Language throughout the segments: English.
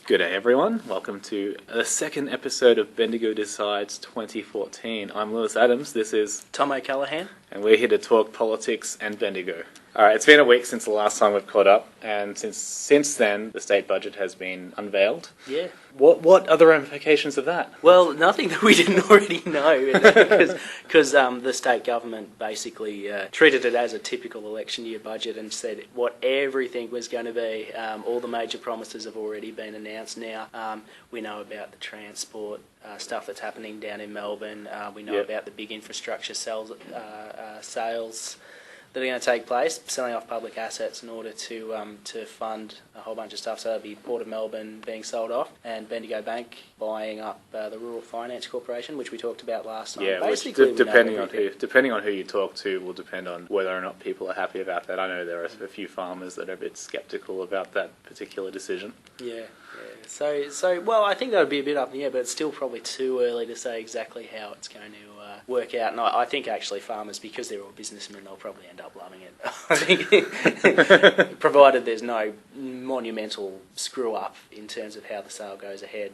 Good day, everyone. Welcome to the second episode of Bendigo Decides 2014. I'm Lewis Adams. This is Tom O'Callaghan. And we're here to talk politics and Bendigo. Alright, it's been a week since the last time we've caught up, and since then, the state budget has been unveiled. Yeah. What are the ramifications of that? Well, nothing that we didn't already know, because the state government basically treated it as a typical election year budget and said what everything was going to be. All the major promises have already been announced now. We know about the transport stuff that's happening down in Melbourne. We know about the big infrastructure sales that are going to take place, selling off public assets in order to fund a whole bunch of stuff. So that'll be Port of Melbourne being sold off and Bendigo Bank buying up the Rural Finance Corporation, which we talked about last time. Yeah, basically, depending on who you talk to will depend on whether or not people are happy about that. I know there are a few farmers that are a bit sceptical about that particular decision. Yeah. So well, I think that would be a bit up in the air, but it's still probably too early to say exactly how it's going to work out. And I think actually farmers, because they're all businessmen, they'll probably end up loving it. I think, provided there's no monumental screw up in terms of how the sale goes ahead.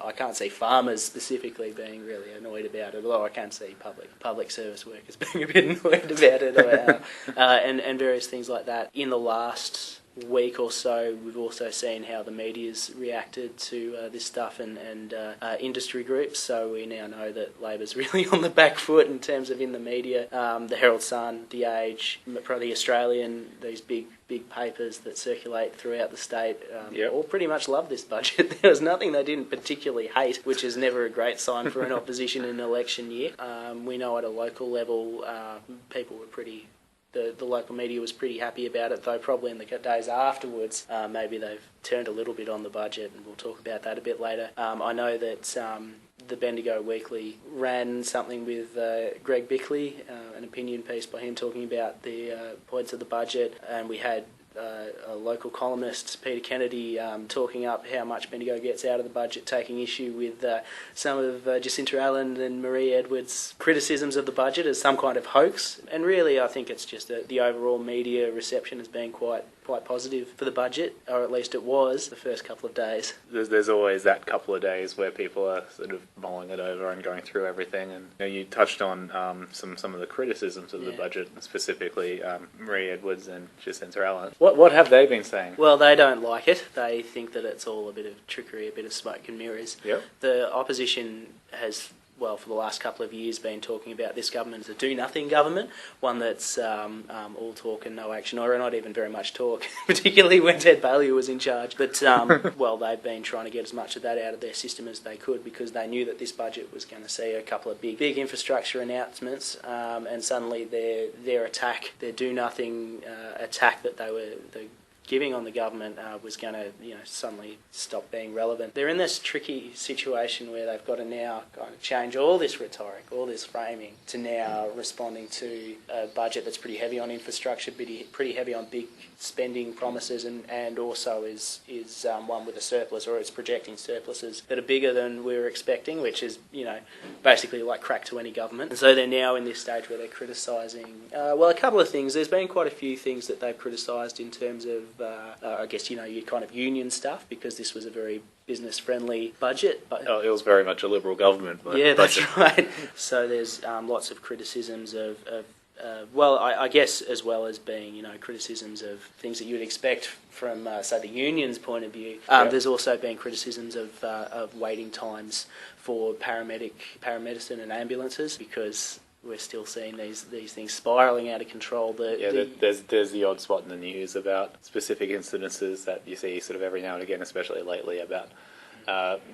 I can't see farmers specifically being really annoyed about it, although I can see public service workers being a bit annoyed about it, and various things like that. In the last week or so, we've also seen how the media's reacted to this stuff and industry groups. So we now know that Labor's really on the back foot in terms of in the media. The Herald Sun, The Age, probably the Australian, these big papers that circulate throughout the state, all pretty much love this budget. There was nothing they didn't particularly hate, which is never a great sign for an opposition in an election year. We know at a local level, people were pretty... The local media was pretty happy about it, though probably in the days afterwards, maybe they've turned a little bit on the budget, and we'll talk about that a bit later. I know that the Bendigo Weekly ran something with Greg Bickley, an opinion piece by him talking about the points of the budget, and we had a local columnist, Peter Kennedy, talking up how much Bendigo gets out of the budget, taking issue with some of Jacinta Allen and Marie Edwards' criticisms of the budget as some kind of hoax. And really, I think it's just the overall media reception has been quite positive for the budget, or at least it was the first couple of days. There's always that couple of days where people are sort of mulling it over and going through everything. And you touched on some of the criticisms of the budget, specifically Marie Edwards and Jacinta Allen. What have they been saying? Well, they don't like it. They think that it's all a bit of trickery, a bit of smoke and mirrors. Yep. The opposition has, well, for the last couple of years, been talking about this government as a do-nothing government, one that's all talk and no action, or not even very much talk, particularly when Ted Bailey was in charge. But, well, they've been trying to get as much of that out of their system as they could, because they knew that this budget was going to see a couple of big infrastructure announcements, and suddenly their attack, their do-nothing attack that they were giving on the government was going to, suddenly stop being relevant. They're in this tricky situation where they've got to now kind of change all this rhetoric, all this framing, to now responding to a budget that's pretty heavy on infrastructure, pretty heavy on big spending promises, and also is one with a surplus, or it's projecting surpluses that are bigger than we were expecting, which is, basically like crack to any government. And so they're now in this stage where they're criticising, a couple of things. There's been quite a few things that they've criticised in terms of I guess, your kind of union stuff, because this was a very business-friendly budget. It was very much a Liberal government. Yeah, that's right. So there's lots of criticisms of I guess as well as being, criticisms of things that you'd expect from, say, the union's point of view. There's also been criticisms of waiting times for paramedicine and ambulances, because we're still seeing these things spiralling out of control. There's the odd spot in the news about specific incidences that you see sort of every now and again, especially lately, about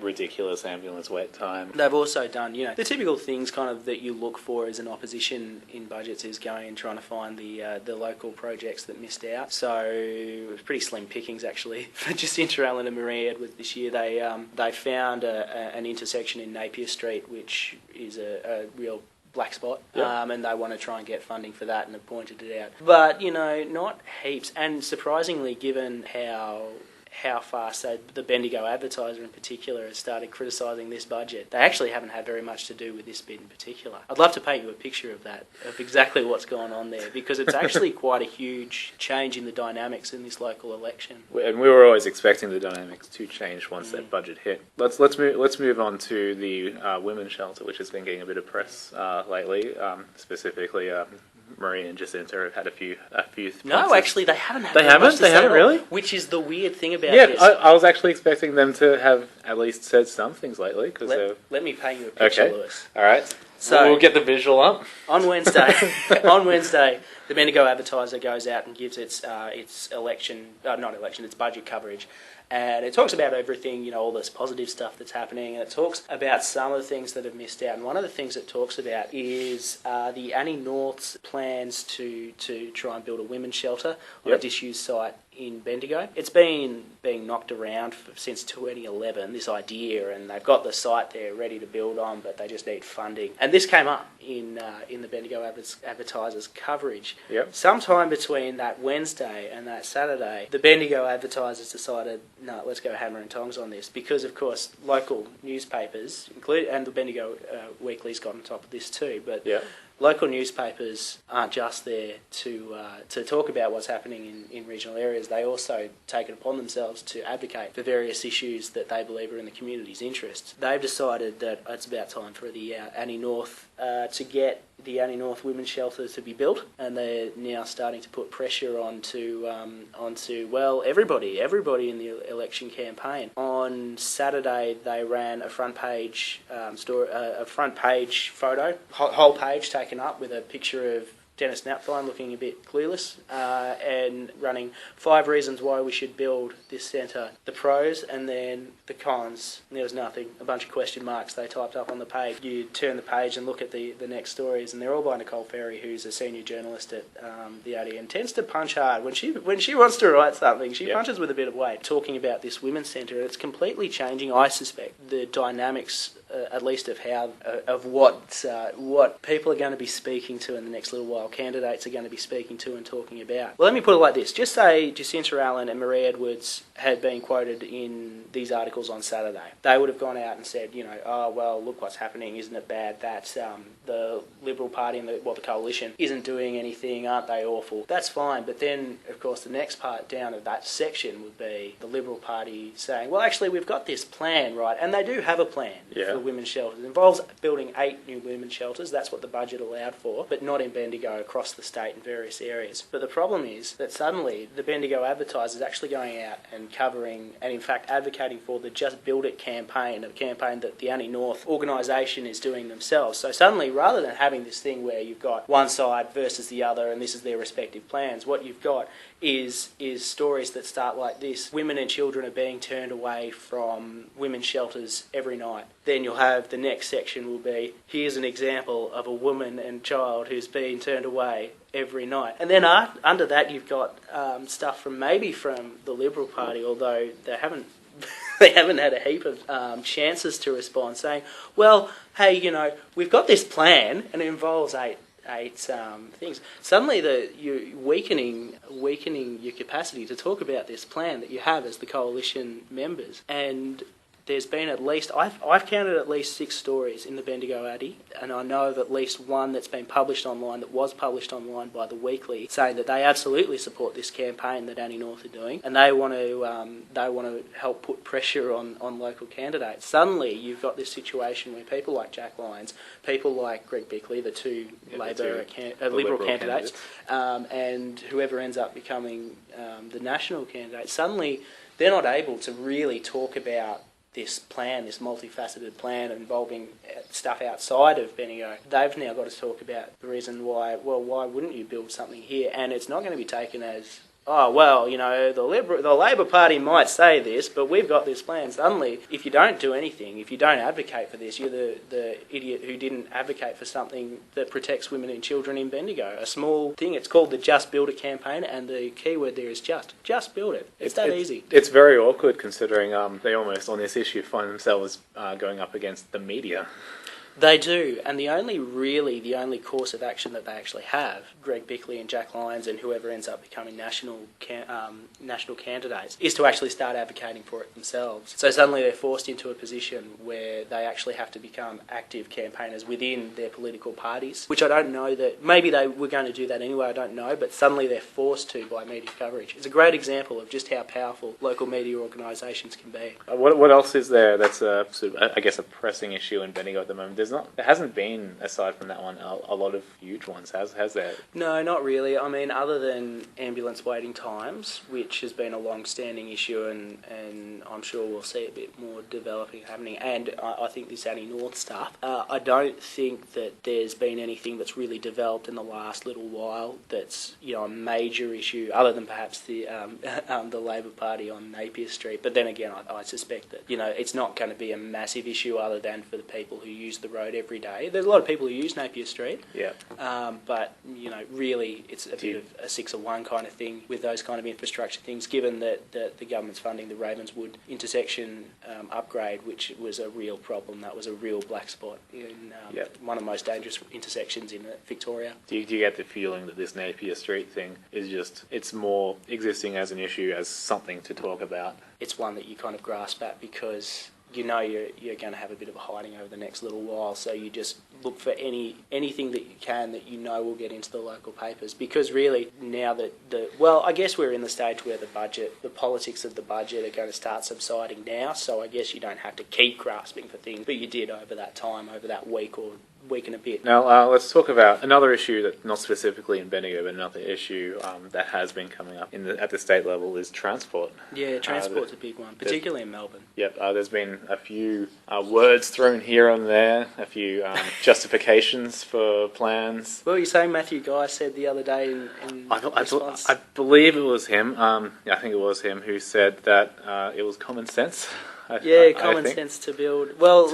ridiculous ambulance wait time. They've also done, the typical things kind of that you look for as an opposition in budgets is going and trying to find the local projects that missed out. So it was pretty slim pickings actually for Jacinta Allen and Marie Edwards this year. They found an intersection in Napier Street, which is a real black spot, and they want to try and get funding for that and have pointed it out. But, not heaps. And surprisingly, given how how far, so the Bendigo Advertiser in particular has started criticising this budget. They actually haven't had very much to do with this bit in particular. I'd love to paint you a picture of that, of exactly what's going on there, because it's actually quite a huge change in the dynamics in this local election. And we were always expecting the dynamics to change once that budget hit. Let's move on to the women's shelter, which has been getting a bit of press lately. Specifically, Marie and Jacinta have had a few. No, actually, they haven't. They haven't. They haven't really. Which is the weird thing about this. this. Yeah, I was actually expecting them to have at least said some things lately. Let me paint you a picture, okay. Lewis. All right. So we'll get the visual up on Wednesday. The Bendigo Advertiser goes out and gives its budget coverage. And it talks about everything, all this positive stuff that's happening, and it talks about some of the things that have missed out. And one of the things it talks about is the Annie North's plans to try and build a women's shelter on a disused site in Bendigo. It's been being knocked around since 2011, this idea, and they've got the site there ready to build on, but they just need funding. And this came up in the Bendigo Advertiser's coverage. Yep. Sometime between that Wednesday and that Saturday, the Bendigo Advertisers decided, no, let's go hammer and tongs on this, because of course local newspapers, and the Bendigo Weekly's got on top of this too, but local newspapers aren't just there to talk about what's happening in regional areas. They also take it upon themselves to advocate for various issues that they believe are in the community's interests. They've decided that it's about time for the Annie North to get the Annie North Women's Shelter to be built, and they're now starting to put pressure onto everybody in the election campaign. On Saturday, they ran a front page photo, whole page taken up with a picture of Dennis Napthine looking a bit clueless, and running 5 reasons why we should build this centre, the pros, and then the cons. And there was nothing, a bunch of question marks they typed up on the page. You turn the page and look at the next stories, and they're all by Nicole Ferry, who's a senior journalist at the AD, and tends to punch hard. When she wants to write something, she punches with a bit of weight. Talking about this women's centre, it's completely changing, I suspect, the dynamics, at least of how what people are going to be speaking to in the next little while, candidates are going to be speaking to and talking about. Well, let me put it like this. Just say Jacinta Allen and Marie Edwards had been quoted in these articles on Saturday. They would have gone out and said, oh, well, look what's happening. Isn't it bad that the Liberal Party and the Coalition isn't doing anything? Aren't they awful? That's fine. But then, of course, the next part down of that section would be the Liberal Party saying, well, actually, we've got this plan, right? And they do have a plan for women's shelters. It involves building 8 new women's shelters. That's what the budget allowed for, but not in Bendigo, across the state in various areas. But the problem is that suddenly the Bendigo Advertiser is actually going out and covering and in fact advocating for the Just Build It campaign, a campaign that the Annie North organisation is doing themselves. So suddenly, rather than having this thing where you've got one side versus the other and this is their respective plans, what you've got is stories that start like this. Women and children are being turned away from women's shelters every night. Then you'll have the next section will be, here's an example of a woman and child who's being turned away every night. And then under that you've got stuff from the Liberal Party, although they haven't had a heap of chances to respond, saying, well, hey, we've got this plan and it involves eight things. Suddenly you're weakening your capacity to talk about this plan that you have as the coalition members. And there's been at least, I've counted at least 6 stories in the Bendigo Addy, and I know of at least one that's been published online, that was published online by the Weekly, saying that they absolutely support this campaign that Annie North are doing, and they want to help put pressure on local candidates. Suddenly, you've got this situation where people like Jack Lyons, people like Greg Bickley, the two Liberal candidates, and whoever ends up becoming the national candidate, suddenly they're not able to really talk about this plan, this multifaceted plan involving stuff outside of Bendigo. They've now got to talk about the reason why wouldn't you build something here? And it's not going to be taken as, oh, well, the Labor Party might say this, but we've got this plan. Suddenly, if you don't do anything, if you don't advocate for this, you're the idiot who didn't advocate for something that protects women and children in Bendigo. A small thing, it's called the Just Build It campaign, and the key word there is just. Just build it. It's that easy. It's very awkward considering they almost, on this issue, find themselves going up against the media. They do, and the only course of action that they actually have, Greg Bickley and Jack Lyons and whoever ends up becoming national candidates, is to actually start advocating for it themselves. So suddenly they're forced into a position where they actually have to become active campaigners within their political parties, which I don't know that, maybe they were going to do that anyway, I don't know, but suddenly they're forced to by media coverage. It's a great example of just how powerful local media organisations can be. What else is there that's a sort of, I guess, a pressing issue in Bendigo at the moment? There hasn't been, aside from that one, a lot of huge ones, has there? No, not really. I mean, other than ambulance waiting times, which has been a long-standing issue, and I'm sure we'll see a bit more developing happening, and I think this Annie North stuff, I don't think that there's been anything that's really developed in the last little while that's, you know, a major issue, other than perhaps the Labor Party on Napier Street. But then again, I suspect that, you know, it's not going to be a massive issue other than for the people who use the road every day. There's a lot of people who use Napier Street, yeah. But, you know, really it's a bit of a 6 of 1 kind of thing with those kind of infrastructure things, given that the government's funding the Ravenswood intersection upgrade, which was a real problem. That was a real black spot in one of the most dangerous intersections in Victoria. Do you get the feeling that this Napier Street thing is just, it's more existing as an issue, as something to talk about? It's one that you kind of grasp at because you know you're going to have a bit of a hiding over the next little while, so you just look for anything that you can that you know will get into the local papers. Because really, now that I guess we're in the stage where the politics of the budget are going to start subsiding now, so I guess you don't have to keep grasping for things, but you did over that time, over that week and a bit. Now, let's talk about another issue that, not specifically in Bendigo, but another issue that has been coming up at the state level is transport. Yeah, transport's a big one, particularly in Melbourne. Yep, there's been a few words thrown here and there, a few justifications for plans. Well, you're saying Matthew Guy said the other day in response? I believe it was him, I think it was him who said that it was common sense. Common sense to build. Well,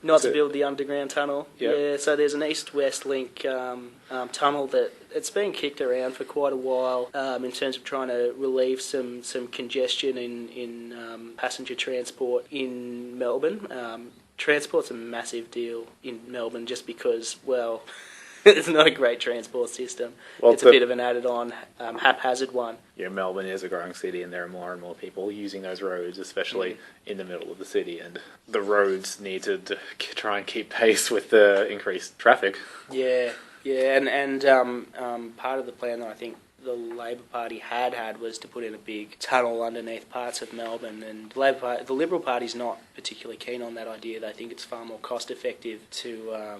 not to to build the underground tunnel. Yep. Yeah, so there's an east-west link tunnel that it's been kicked around for quite a while in terms of trying to relieve some congestion in passenger transport in Melbourne. Transport's a massive deal in Melbourne just because, well, it's not a great transport system. Well, it's a bit of an added-on, haphazard one. Yeah, Melbourne is a growing city, and there are more and more people using those roads, especially in the middle of the city. And the roads need to try and keep pace with the increased traffic. Yeah, and part of the plan that I think the Labor Party had was to put in a big tunnel underneath parts of Melbourne, and the Liberal Party's not particularly keen on that idea. They think it's far more cost effective to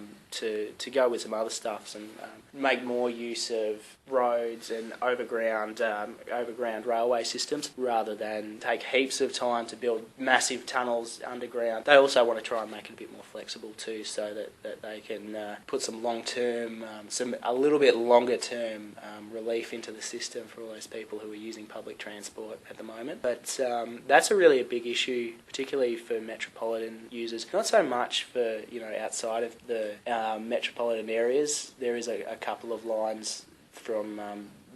go with some other stuffs and make more use of roads and overground railway systems rather than take heaps of time to build massive tunnels underground. They also want to try and make it a bit more flexible too, so that they can put some long-term, a little bit longer-term relief into the system for all those people who are using public transport at the moment. But that's really a big issue, particularly for metropolitan users. Not so much for, you know, outside of the metropolitan areas. There is a couple of lines from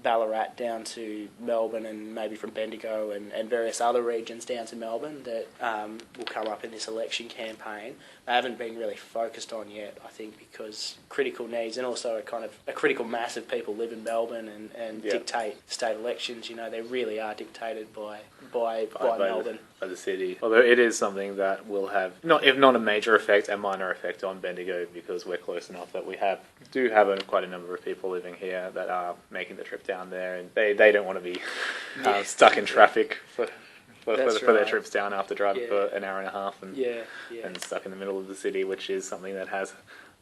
Ballarat down to Melbourne, and maybe from Bendigo and various other regions down to Melbourne that will come up in this election campaign. They haven't been really focused on yet, I think, because critical needs and also a critical mass of people live in Melbourne and dictate state elections. You know, they really are dictated by Melbourne. By the city. Although it is something that will have, if not a major effect, a minor effect on Bendigo, because we're close enough that we do have quite a number of people living here that are making the trip down there, and they don't want to be stuck in traffic for their trips down after driving for an hour and a half and stuck in the middle of the city, which is something that I'm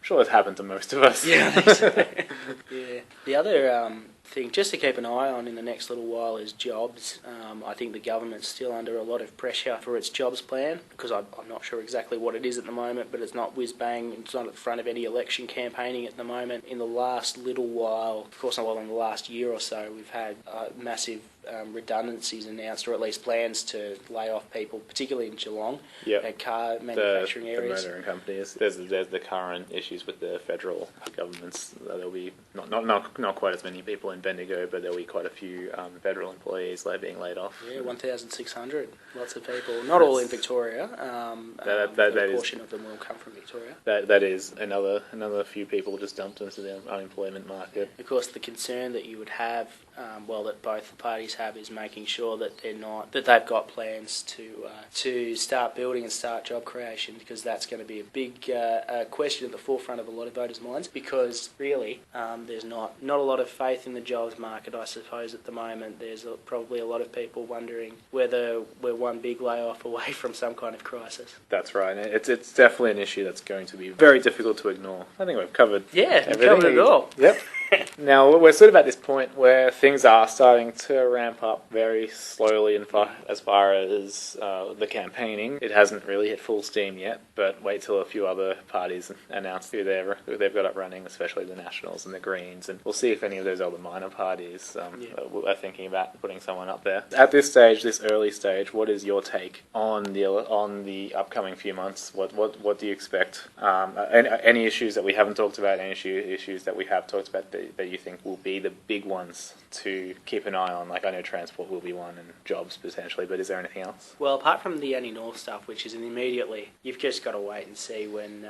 sure has happened to most of us. Yeah, I think so. Yeah. The other thing just to keep an eye on in the next little while is jobs. I think the government's still under a lot of pressure for its jobs plan, because I'm not sure exactly what it is at the moment, but it's not whiz-bang. It's not at the front of any election campaigning at the moment. In the last little while, of course not well in the last year or so, we've had massive redundancies announced, or at least plans to lay off people, particularly in Geelong, Yep. at car manufacturing areas. The motoring companies. There's the current issues with the federal governments. There'll be not quite as many people in Bendigo, but there'll be quite a few federal employees being laid off. Yeah, 1,600. Lots of people. Not all in Victoria. A portion of them will come from Victoria. That is another few people just dumped into the unemployment market. Of course, the concern that you would have, that both the parties have, is making sure that they've got plans to start building and start job creation, because that's going to be a big question at the forefront of a lot of voters' minds. Because really, there's not a lot of faith in the jobs market, I suppose, at the moment. There's probably a lot of people wondering whether we're one big layoff away from some kind of crisis. That's right. It's definitely an issue that's going to be very difficult to ignore. I think we've covered everything. Covered it all. Yep. Now, we're sort of at this point where things are starting to ramp up very slowly as far as the campaigning. It hasn't really hit full steam yet, but wait till a few other parties announce who they've got up running, especially the Nationals and the Greens, and we'll see if any of those other minor parties are thinking about putting someone up there. At this stage, this early stage, what is your take on the upcoming few months? What do you expect? Any issues that we haven't talked about, any issues that we have talked about that you think will be the big ones to keep an eye on? Like, I know transport will be one, and jobs potentially, but is there anything else? Well, apart from the Annie North stuff, which is immediately, you've just got to wait and see when.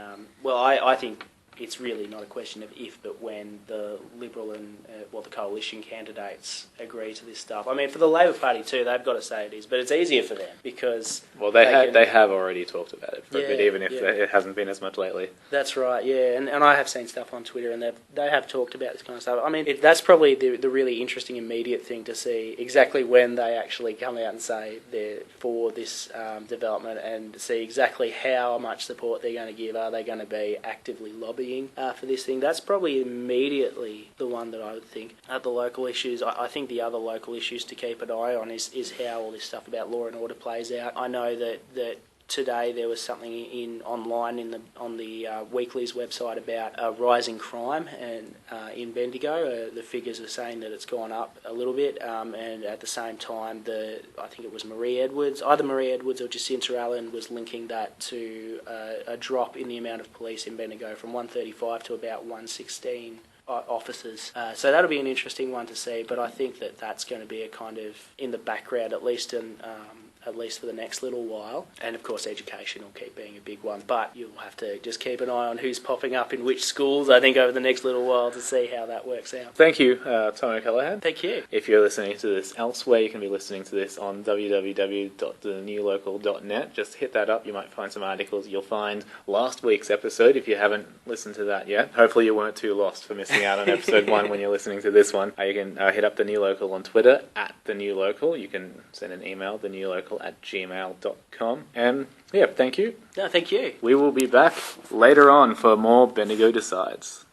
I think it's really not a question of if, but when the Liberal and the coalition candidates agree to this stuff. I mean, for the Labor Party too, they've got to say it is, but it's easier for them because they have already talked about it for a bit, even if it hasn't been as much lately. That's right, yeah, and I have seen stuff on Twitter, and they have talked about this kind of stuff. I mean, that's probably the really interesting immediate thing to see, exactly when they actually come out and say they're for this development, and see exactly how much support they're going to give. Are they going to be actively lobbying for this thing? That's probably immediately the one that I would think. At the local issues, I think the other local issues to keep an eye on is how all this stuff about law and order plays out. I know that today there was something online on the Weekly's website about rising crime and in Bendigo. The figures are saying that it's gone up a little bit, and at the same time, I think it was either Marie Edwards or Jacinta Allen was linking that to a drop in the amount of police in Bendigo from 135 to about 116 officers. So that'll be an interesting one to see, but I think that's going to be a kind of in the background, at least for the next little while. And of course education will keep being a big one, but you'll have to just keep an eye on who's popping up in which schools, I think, over the next little while to see how that works out. Thank you, Tom O'Callaghan. Thank you. If you're listening to this elsewhere, you can be listening to this on www.thenewlocal.net. Just hit that up, you might find some articles. You'll find last week's episode if you haven't listened to that yet. Hopefully you weren't too lost for missing out on episode 1 when you're listening to this one. You can hit up The New Local on Twitter, @TheNewLocal. You can send an email, thenewlocal@gmail.com. And thank you. No, thank you. We will be back later on for more Bendigo Decides.